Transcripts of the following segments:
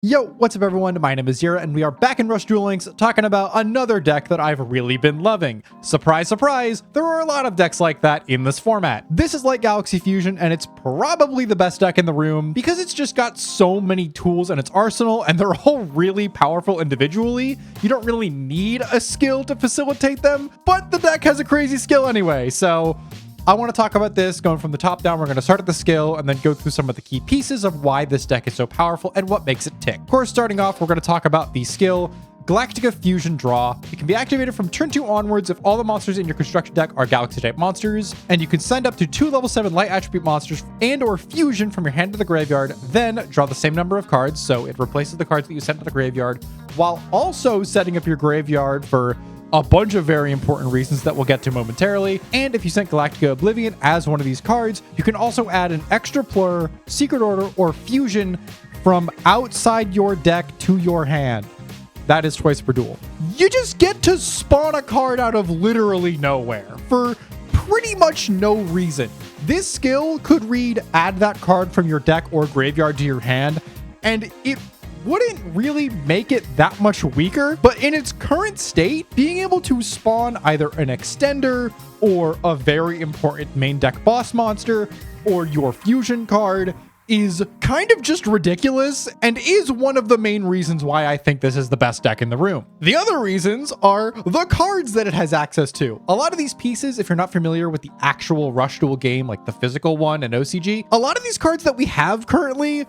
Yo, what's up everyone? My name is Yura and we are back in Rush Duel Links talking about another deck that I've really been loving. Surprise, surprise, there are a lot of decks like that in this format. This is like Galaxy Fusion and it's probably the best deck in the room because it's just got so many tools in its arsenal and they're all really powerful individually. You don't really need a skill to facilitate them, but the deck has a crazy skill anyway, so I want to talk about this going from the top down. We're going to start at the skill and then go through some of the key pieces of why this deck is so powerful and what makes it tick. Of course, starting off, we're going to talk about the skill Galactic Fusion Draw. It can be activated from turn 2 onwards if all the monsters in your construction deck are Galaxy type monsters, and you can send up to 2 level 7 light attribute monsters and or fusion from your hand to the graveyard, then draw the same number of cards, so it replaces the cards that you sent to the graveyard, while also setting up your graveyard for a bunch of very important reasons that we'll get to momentarily. And if you sent Galactica Oblivion as one of these cards, you can also add an extra plur, secret order, or fusion from outside your deck to your hand. That is twice per duel. You just get to spawn a card out of literally nowhere for pretty much no reason. This skill could read add that card from your deck or graveyard to your hand, and it wouldn't really make it that much weaker, but in its current state, being able to spawn either an extender or a very important main deck boss monster or your fusion card is kind of just ridiculous and is one of the main reasons why I think this is the best deck in the room. The other reasons are the cards that it has access to. A lot of these pieces, if you're not familiar with the actual Rush Duel game, like the physical one and OCG, a lot of these cards that we have currently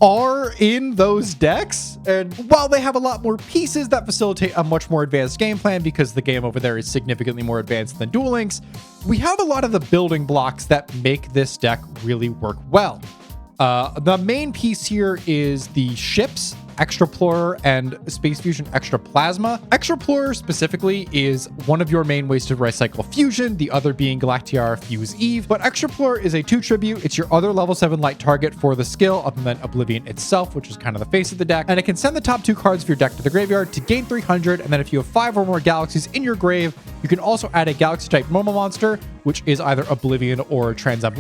are in those decks, and while they have a lot more pieces that facilitate a much more advanced game plan because the game over there is significantly more advanced than Duel Links, we have a lot of the building blocks that make this deck really work well. The main piece here is the ships, Extra Plur and Space Fusion Extra Plasma. Extra Plur specifically is one of your main ways to recycle fusion, the other being Galactiar Fuse Eve, but Extra Plur is a 2 tribute. It's your other level 7 light target for the skill other than Oblivion itself, which is kind of the face of the deck, and it can send the top 2 cards of your deck to the graveyard to gain 300, and then if you have 5 or more galaxies in your grave, you can also add a Galaxy type normal monster, which is either Oblivion or Transub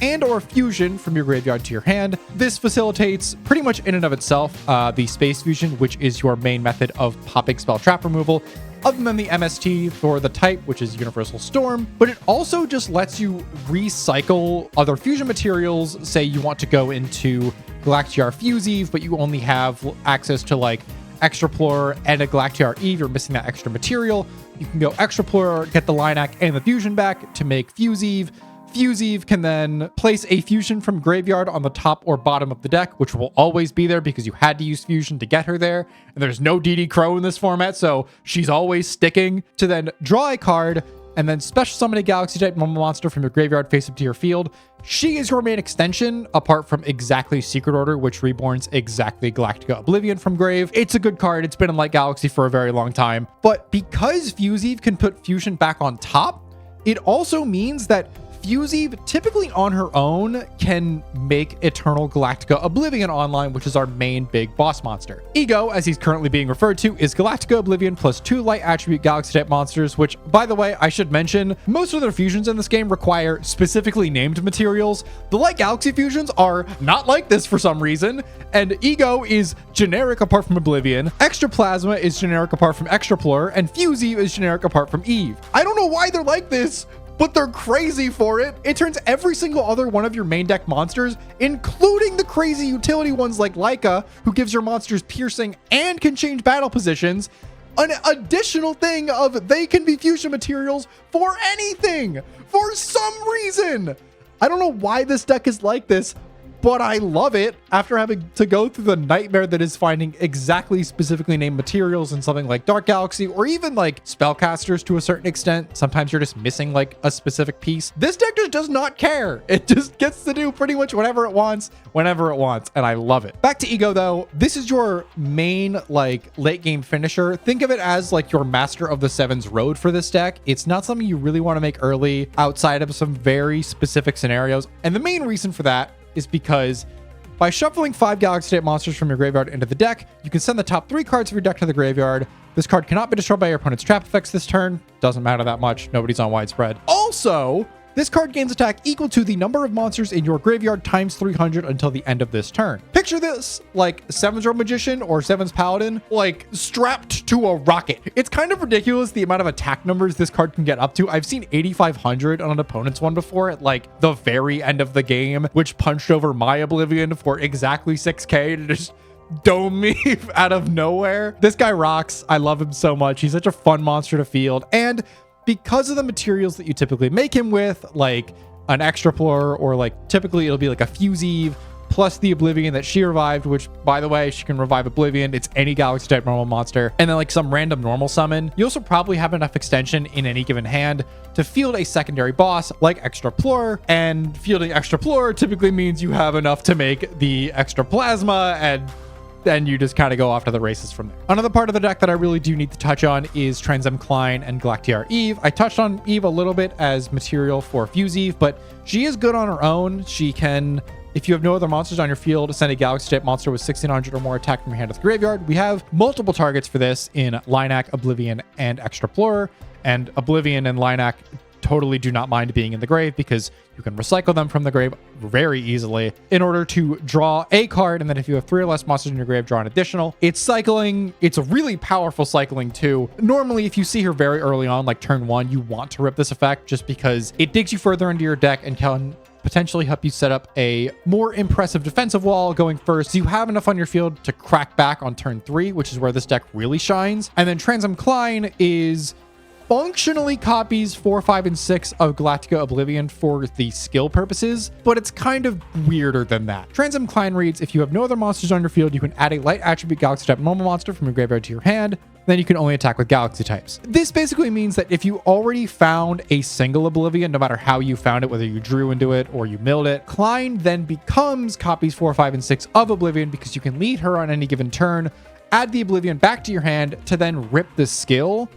and or Fusion from your graveyard to your hand. This facilitates pretty much in and of itself the Space Fusion, which is your main method of popping spell trap removal, other than the MST for the type, which is Universal Storm, but it also just lets you recycle other fusion materials. Say you want to go into Galactiar Fuse Eve, but you only have access to like Extra Plur and a Galactiar Eve, you're missing that extra material. You can go Extra Plur, get the Lilac and the fusion back to make Fuse Eve. Fuse Eve can then place a fusion from graveyard on the top or bottom of the deck, which will always be there because you had to use fusion to get her there. And there's no DD Crow in this format, so she's always sticking. To then draw a card and then special summon a Galaxy type normal monster from your graveyard face up to your field. She is your main extension, apart from exactly Secret Order, which reborns exactly Galactica Oblivion from grave. It's a good card. It's been in Light Galaxy for a very long time. But because Fuse Eve can put fusion back on top, it also means that Fuse Eve, typically on her own, can make Eternal Galactica Oblivion online, which is our main big boss monster. Ego, as he's currently being referred to, is Galactica Oblivion plus 2 light attribute Galaxy type monsters, which, by the way, I should mention, most of their fusions in this game require specifically named materials. The Light Galaxy fusions are not like this for some reason, and Ego is generic apart from Oblivion, Extra Plasma is generic apart from Extra Plur, and Fuse Eve is generic apart from Eve. I don't know why they're like this, but they're crazy for it. It turns every single other one of your main deck monsters, including the crazy utility ones like Laika, who gives your monsters piercing and can change battle positions, an additional thing of they can be fusion materials for anything, for some reason. I don't know why this deck is like this, but I love it after having to go through the nightmare that is finding exactly specifically named materials in something like Dark Galaxy or even like spellcasters to a certain extent. Sometimes you're just missing like a specific piece. This deck just does not care. It just gets to do pretty much whatever it wants, whenever it wants, and I love it. Back to Ego though, this is your main like late game finisher. Think of it as like your Master of the Sevens road for this deck. It's not something you really want to make early outside of some very specific scenarios. And the main reason for that is because by shuffling 5 Galaxy type monsters from your graveyard into the deck, you can send the top 3 cards of your deck to the graveyard. This card cannot be destroyed by your opponent's trap effects this turn. Doesn't matter that much. Nobody's on widespread. Also, This card gains attack equal to the number of monsters in your graveyard times 300 until the end of this turn. Picture this like 7's Rogue Magician or 7's Paladin, like strapped to a rocket. It's kind of ridiculous the amount of attack numbers this card can get up to. I've seen 8,500 on an opponent's one before at like the very end of the game, which punched over my Oblivion for exactly 6k to just dome me out of nowhere. This guy rocks. I love him so much. He's such a fun monster to field. And because of the materials that you typically make him with, like an Extraplore, or like typically it'll be like a Fuse plus the Oblivion that she revived, which by the way, she can revive Oblivion. It's any Galaxy type normal monster. And then like some random normal summon. You also probably have enough extension in any given hand to field a secondary boss like Extraplore. And fielding Extraplore typically means you have enough to make the extra plasma, and then you just kind of go off to the races from there. Another part of the deck that I really do need to touch on is Transem Klein and Galactic Eve. I touched on Eve a little bit as material for Fuse Eve, but she is good on her own. She can, if you have no other monsters on your field, send a Galaxy type monster with 1600 or more attack from your hand to the graveyard. We have multiple targets for this in Linak, Oblivion, and Extraplore. And Oblivion and Linak totally do not mind being in the grave because you can recycle them from the grave very easily in order to draw a card. And then if you have 3 or less monsters in your grave, draw an additional. It's cycling. It's a really powerful cycling too. Normally, if you see her very early on, like turn 1, you want to rip this effect just because it digs you further into your deck and can potentially help you set up a more impressive defensive wall going first. So you have enough on your field to crack back on turn 3, which is where this deck really shines. And then Transem Klein is functionally copies 4, 5, and 6 of Galactica Oblivion for the skill purposes, but it's kind of weirder than that. Transem Klein reads, if you have no other monsters on your field, you can add a light attribute Galaxy type normal monster from your graveyard to your hand. Then you can only attack with Galaxy types. This basically means that if you already found a single Oblivion, no matter how you found it, whether you drew into it or you milled it, Klein then becomes copies 4, 5, and 6 of Oblivion because you can lead her on any given turn, add the Oblivion back to your hand to then rip the skill,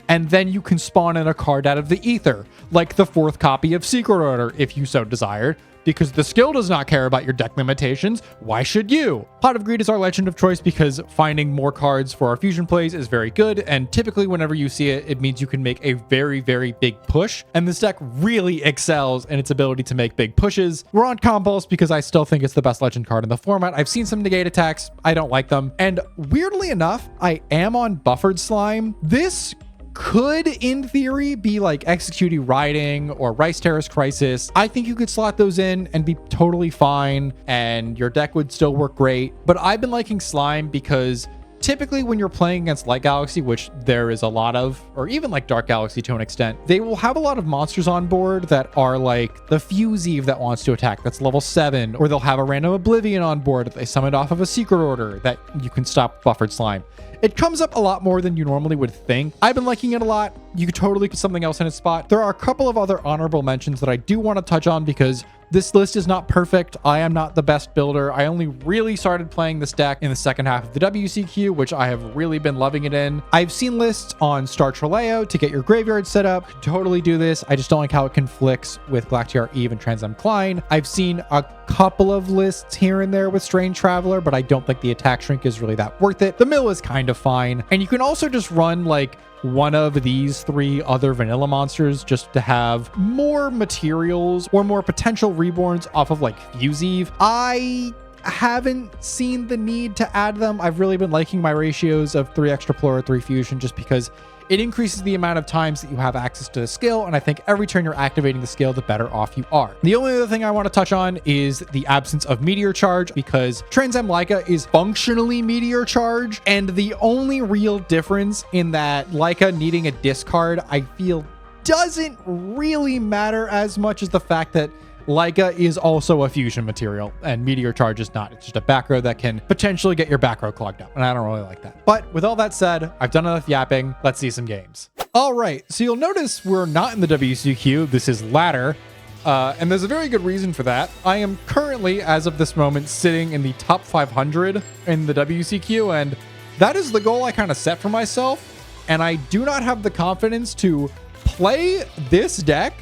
and then you can spawn in a card out of the ether, like the 4th copy of Secret Order, if you so desired. Because the skill does not care about your deck limitations, why should you? Pot of Greed is our legend of choice because finding more cards for our fusion plays is very good, and typically whenever you see it, it means you can make a very, very big push, and this deck really excels in its ability to make big pushes. We're on Compulse because I still think it's the best legend card in the format. I've seen some negate attacks, I don't like them, and weirdly enough, I am on Buffered Slime. This could, in theory, be like Executing Riding or Rice Terrace Crisis. I think you could slot those in and be totally fine, and your deck would still work great. But I've been liking Slime because typically when you're playing against Light Galaxy, which there is a lot of, or even like Dark Galaxy to an extent, they will have a lot of monsters on board that are like the Fuse Eve that wants to attack, that's level 7, or they'll have a random Oblivion on board that they summoned off of a Secret Order that you can stop Buffered Slime. It comes up a lot more than you normally would think. I've been liking it a lot. You could totally put something else in its spot. There are a couple of other honorable mentions that I do want to touch on because this list is not perfect. I am not the best builder. I only really started playing this deck in the second half of the WCQ, which I have really been loving it in. I've seen lists on Star Troleo to get your graveyard set up. Totally do this. I just don't like how it conflicts with Galactic Eve and Transem Klein. I've seen a couple of lists here and there with Strange Traveler, but I don't think the attack shrink is really that worth it. The mill is kind of fine. And you can also just run like one of these 3 other vanilla monsters just to have more materials or more potential reborns off of like Fuse Eve. I haven't seen the need to add them. I've really been liking my ratios of 3 Extraplore, 3 Fusion, just because it increases the amount of times that you have access to the skill, and I think every turn you're activating the skill, the better off you are. The only other thing I want to touch on is the absence of Meteor Charge, because Transem Laika is functionally Meteor Charge, and the only real difference in that Laika needing a discard, I feel, doesn't really matter as much as the fact that Laika is also a fusion material and Meteor Charge is not. It's just a back row that can potentially get your back row clogged up, and I don't really like that. But with all that said, I've done enough yapping. Let's see some games. All right, so you'll notice we're not in the WCQ. This is ladder, and there's a very good reason for that. I am currently, as of this moment, sitting in the top 500 in the WCQ, and that is the goal I kind of set for myself, and I do not have the confidence to play this deck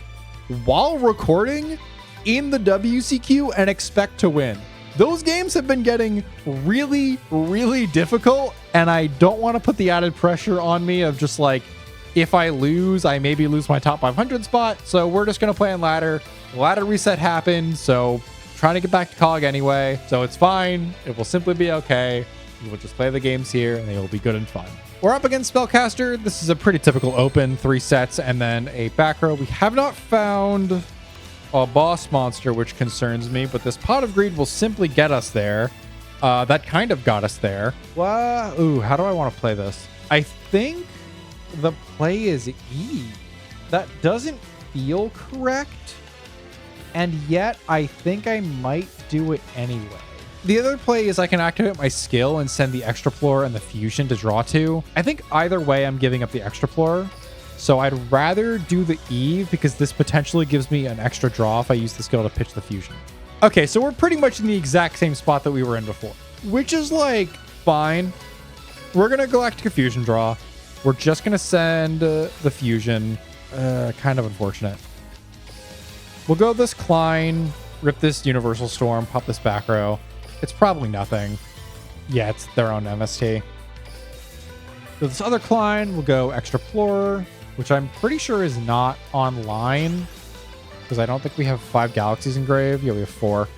while recording in the WCQ and expect to win. Those games have been getting really, really difficult, and I don't want to put the added pressure on me of just like If I lose, I maybe lose my top 500 spot. So we're just going to play on ladder. The ladder reset happened. So trying to get back to COG anyway. So it's fine. It will simply be okay. We will just play the games here and they will be good and fun. We're up against Spellcaster. This is a pretty typical open, 3 sets and then a back row. We have not found a boss monster, which concerns me, but this Pot of Greed will simply get us there. That kind of got us there. Wow. Ooh, how do I want to play this? I think the play is E. That doesn't feel correct. And yet I think I might do it anyway. The other play is I can activate my skill and send the Extraplore and the Fusion to draw 2. I think either way I'm giving up the Extraplore. So I'd rather do the Eve because this potentially gives me an extra draw if I use the skill to pitch the Fusion. Okay, so we're pretty much in the exact same spot that we were in before, which is like fine. We're going to Galactic Fusion draw. We're just going to send the Fusion. Kind of unfortunate. We'll go this Klein, rip this Universal Storm, pop this back row. It's probably nothing. Yeah, it's their own MST. So this other Klein will go Extraplore, which I'm pretty sure is not online because I don't think we have 5 Galaxies engraved. Yeah, we have 4.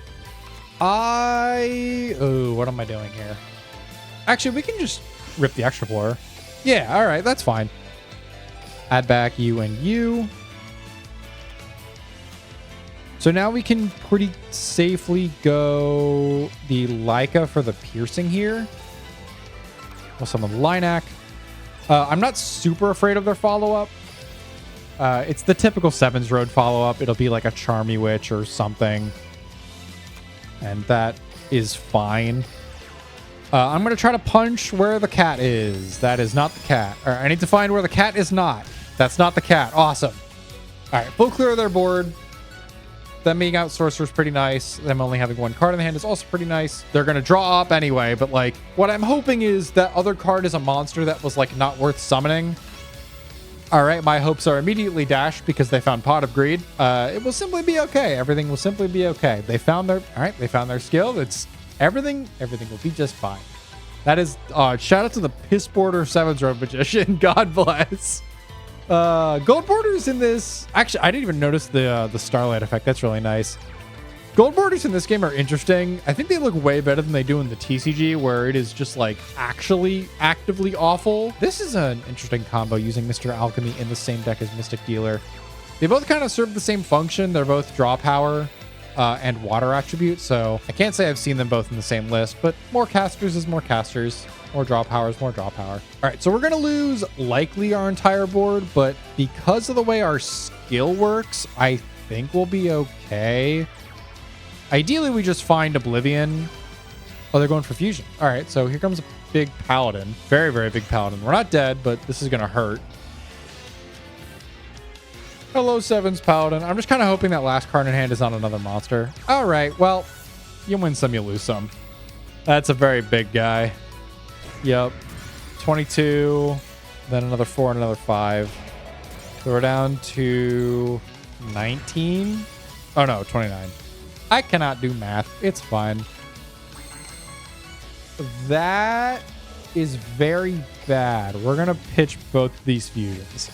Oh, what am I doing here? Actually, we can just rip the Extraplore. Yeah, all right, that's fine. Add back you and you. So now we can pretty safely go the Leica for the piercing here. We'll summon Linak. I'm not super afraid of their follow-up. It's the typical Sevens Road follow-up. It'll be like a Charmy Witch or something. And that is fine. I'm going to try to punch where the cat is. That is not the cat. All right, I need to find where the cat is not. That's not the cat. Awesome. All right, full clear of their board. Them being out Sorcerer is pretty nice. Them only having 1 card in the hand is also pretty nice. They're going to draw up anyway, but like what I'm hoping is that other card is a monster that was like not worth summoning. All right, my hopes are immediately dashed because they found Pot of Greed. It will simply be okay. Everything will simply be okay. They found their, all right, they found their skill. It's everything will be just fine. That is, shout out to the Piss Border Sevens Road Magician. God bless. Gold borders in this, actually I didn't even notice the starlight effect. That's really nice. Gold borders in this game are interesting. I think they look way better than they do in the TCG, where it is just like actually actively awful. This is an interesting combo using Mr. Alchemy in the same deck as Mystic Dealer. They both kind of serve the same function. They're both draw power and water attribute, so I can't say I've seen them both in the same list, but more casters is more casters. More draw power is more draw power. All right, so we're going to lose likely our entire board, but because of the way our skill works, I think we'll be okay. Ideally, we just find Oblivion. Oh, they're going for Fusion. All right, so here comes a big Paladin. Very, very big Paladin. We're not dead, but this is going to hurt. Hello, Sevens Paladin. I'm just kind of hoping that last card in hand is on another monster. All right, well, you win some, you lose some. That's a very big guy. Yep. 22, then another 4 and another 5. So we're down to 19. Oh no, 29. I cannot do math. It's fine. That is very bad. We're going to pitch both these fusions.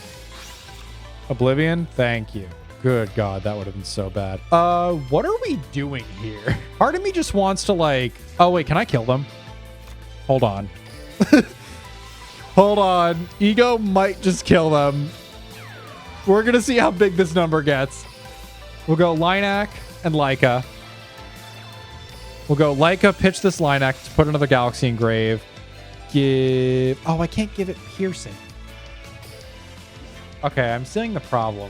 Oblivion, thank you. Good God, that would have been so bad. What are we doing here? Part of me just wants to like... Oh, wait, can I kill them? Hold on. Hold on. Ego might just kill them. We're going to see how big this number gets. We'll go Linak and Leica. We'll go Leica, pitch this Linak to put another Galaxy Engrave. Give... Oh, I can't give it Piercing. Okay, I'm seeing the problem.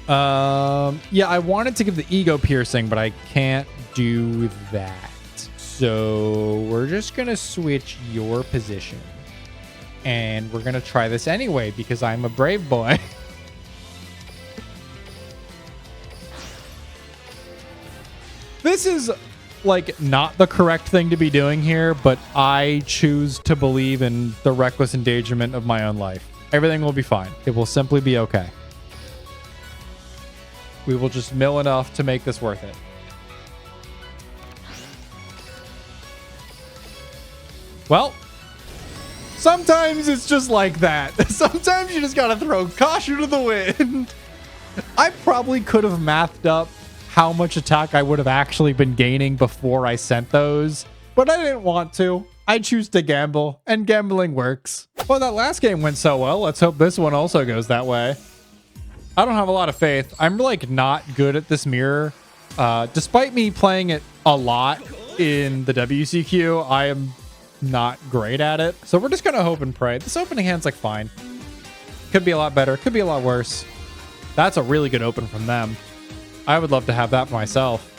Yeah, I wanted to give the Ego Piercing, but I can't do that. So we're just going to switch your position. And we're going to try this anyway because I'm a brave boy. This is like not the correct thing to be doing here, but I choose to believe in the reckless endangerment of my own life. Everything will be fine. It will simply be okay. We will just mill enough to make this worth it. Well, Sometimes it's just like that. Sometimes you just gotta throw caution to the wind. I probably could have mathed up how much attack I would have actually been gaining before I sent those, but I didn't want to. I choose to gamble, and gambling works. Well, that last game went so well. Let's hope this one also goes that way. I don't have a lot of faith. I'm like not good at this mirror. Despite me playing it a lot in the WCQ, I am not great at it. So we're just gonna hope and pray. This opening hand's like fine. Could be a lot better. Could be a lot worse. That's a really good open from them. I would love to have that for myself.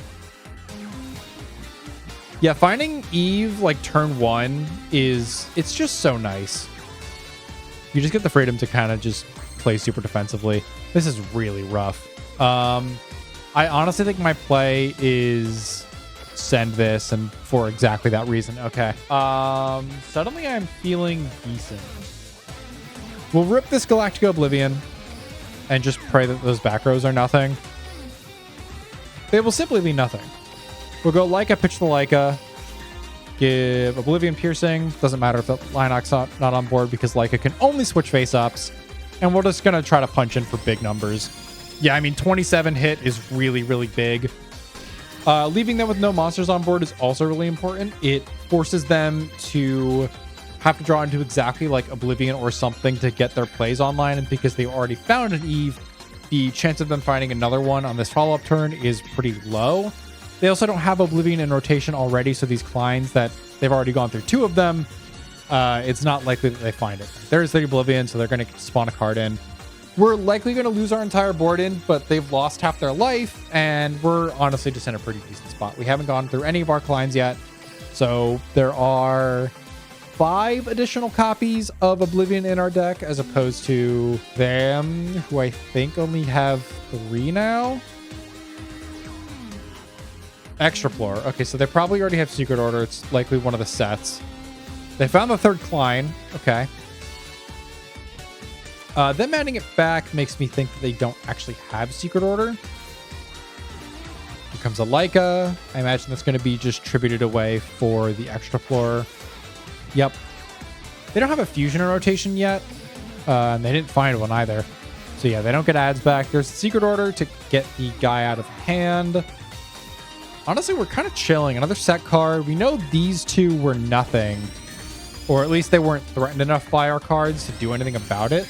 Yeah, finding Eve like turn 1 it's just so nice. You just get the freedom to kind of just play super defensively. This is really rough. I honestly think my play is send this, and for exactly that reason. Okay. Suddenly I'm feeling decent. We'll rip this Galactic Oblivion and just pray that those back rows are nothing. They will simply be nothing. We'll go Leica, pitch the Leica, give Oblivion Piercing. Doesn't matter if the Linux not on board because Leica can only switch face-ups. And we're just going to try to punch in for big numbers. Yeah, I mean, 27 hit is really, really big. Leaving them with no monsters on board is also really important. It forces them to have to draw into exactly like Oblivion or something to get their plays online. And because they already found an Eve, the chance of them finding another one on this follow-up turn is pretty low. They also don't have Oblivion in rotation already, so these Kleins that they've already gone through 2 of them, it's not likely that they find it. There's the Oblivion, so they're going to spawn a card in. We're likely going to lose our entire board in, but they've lost half their life, and we're honestly just in a pretty decent spot. We haven't gone through any of our Kleins yet, so there are 5 additional copies of Oblivion in our deck, as opposed to them, who I think only have 3 now. Extra floor. Okay, so they probably already have Secret Order. It's likely one of the sets. They found the 3rd Klein. Okay. Them adding it back makes me think that they don't actually have Secret Order. Here comes a Leica. I imagine that's going to be just tributed away for the extra floor. Yep. They don't have a Fusion in rotation yet. And they didn't find one either. So yeah, they don't get ads back. There's Secret Order to get the guy out of hand. Honestly, we're kind of chilling. Another set card. We know these 2 were nothing. Or at least they weren't threatened enough by our cards to do anything about it.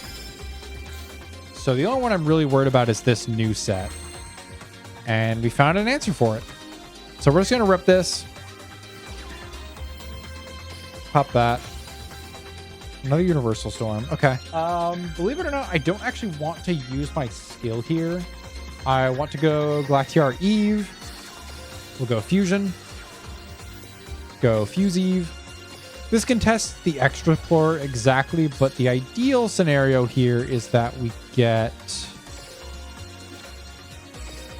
So the only one I'm really worried about is this new set. And we found an answer for it. So we're just going to rip this. Pop that. Another Universal Storm. Okay. Believe it or not, I don't actually want to use my skill here. I want to go Galactic Eve. We'll go Fusion. Go Fuse Eve. This can test the extra floor exactly, but the ideal scenario here is that we get...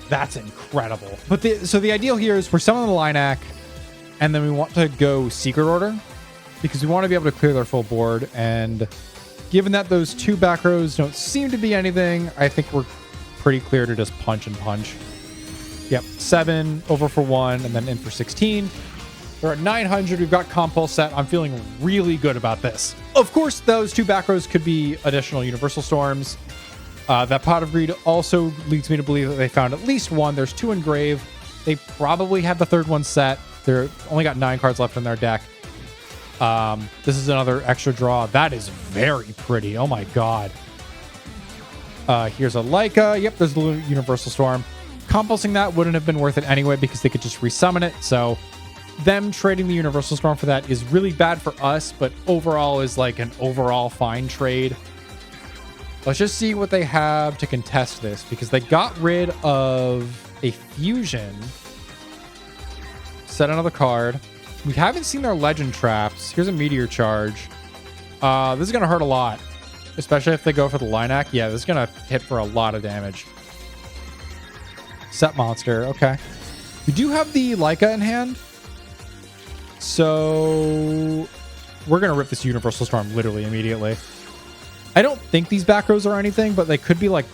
That's incredible. But so the ideal here is we're summoning the Linak, and then we want to go Secret Order, because we want to be able to clear their full board, and given that those 2 back rows don't seem to be anything, I think we're pretty clear to just punch and punch. Yep, 7 over for 1, and then in for 16. We're at 900. We've got Compulse set. I'm feeling really good about this. Of course, those 2 back rows could be additional Universal Storms. That Pot of Greed also leads me to believe that they found at least 1. There's 2 in Grave. They probably have the 3rd one set. They're only got 9 cards left in their deck. This is another extra draw. That is very pretty. Oh my god. Here's a Leica. Yep, there's the Universal Storm. Compulsing that wouldn't have been worth it anyway because they could just resummon it. So them trading the Universal Storm for that is really bad for us, but overall is like an overall fine trade. Let's just see what they have to contest this, because they got rid of a Fusion. Set another card. We haven't seen their Legend Traps. Here's a Meteor Charge. This is going to hurt a lot, especially if they go for the Linak. Yeah, this is going to hit for a lot of damage. Set monster. Okay. We do have the Leica in hand. So we're going to rip this Universal Storm literally immediately. I don't think these back rows are anything, but they could be like,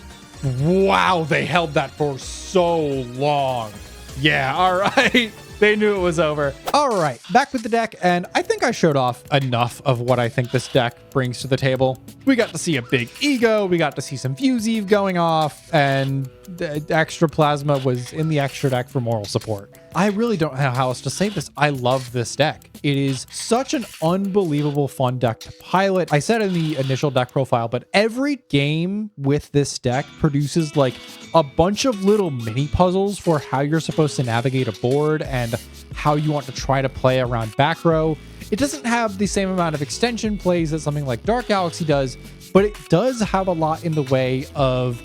wow, they held that for so long. Yeah, all right. They knew it was over. All right, back with the deck, and I think I showed off enough of what I think this deck brings to the table. We got to see a big ego, we got to see some Fuse Eve going off, and the extra plasma was in the extra deck for moral support. I really don't know how else to say this. I love this deck. It is such an unbelievable fun deck to pilot. I said in the initial deck profile, but every game with this deck produces like a bunch of little mini puzzles for how you're supposed to navigate a board and how you want to try to play around back row. It doesn't have the same amount of extension plays that something like Dark Galaxy does, but it does have a lot in the way of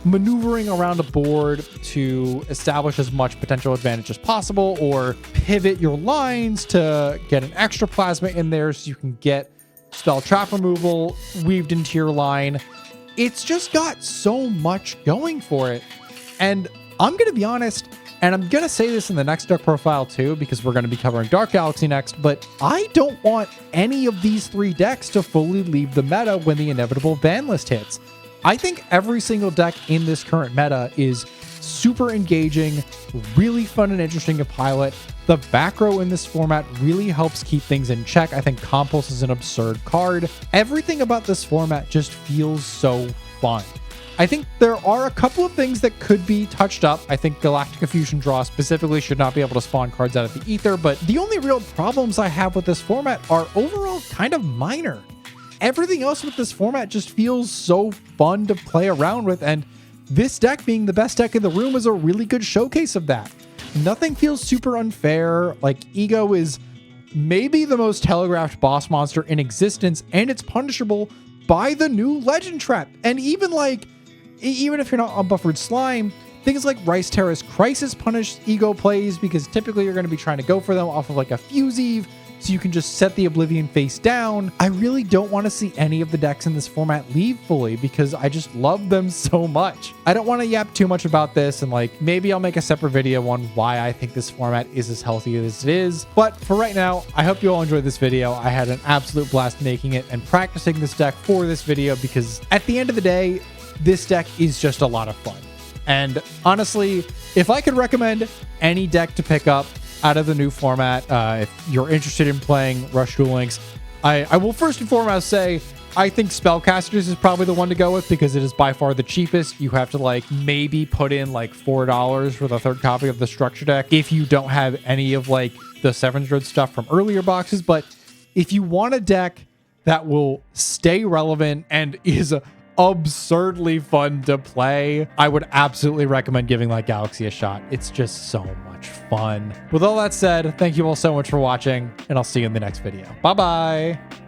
maneuvering around a board to establish as much potential advantage as possible, or pivot your lines to get an extra plasma in there so you can get spell trap removal weaved into your line. It's just got so much going for it. And I'm going to be honest, and I'm going to say this in the next deck profile too, because we're going to be covering Dark Galaxy next, but I don't want any of these three decks to fully leave the meta when the inevitable ban list hits. I think every single deck in this current meta is super engaging, really fun and interesting to pilot. The back row in this format really helps keep things in check. I think Compulse is an absurd card. Everything about this format just feels so fun. I think there are a couple of things that could be touched up. I think Galactic Fusion Draw specifically should not be able to spawn cards out of the ether, but the only real problems I have with this format are overall kind of minor. Everything else with this format just feels so fun to play around with, and this deck being the best deck in the room is a really good showcase of that. Nothing feels super unfair. Like, Ego is maybe the most telegraphed boss monster in existence, and it's punishable by the new Legend Trap. And even if you're not on Buffered Slime, things like Rice Terrace Crisis punish Ego plays, because typically you're going to be trying to go for them off of like a Fuse Eve, so you can just set the Oblivion face down. I really don't want to see any of the decks in this format leave fully, because I just love them so much. I don't want to yap too much about this, and like maybe I'll make a separate video on why I think this format is as healthy as it is. But for right now, I hope you all enjoyed this video. I had an absolute blast making it and practicing this deck for this video, because at the end of the day, this deck is just a lot of fun. And honestly, if I could recommend any deck to pick up out of the new format, if you're interested in playing Rush Duel Links, I will first and foremost say I think Spellcasters is probably the one to go with, because it is by far the cheapest. You have to like maybe put in like $4 for the third copy of the structure deck if you don't have any of like the 700 stuff from earlier boxes. But if you want a deck that will stay relevant and is absurdly fun to play, I would absolutely recommend giving like Galaxy a shot. It's just so much fun. With all that said, thank you all so much for watching, and I'll see you in the next video. Bye bye.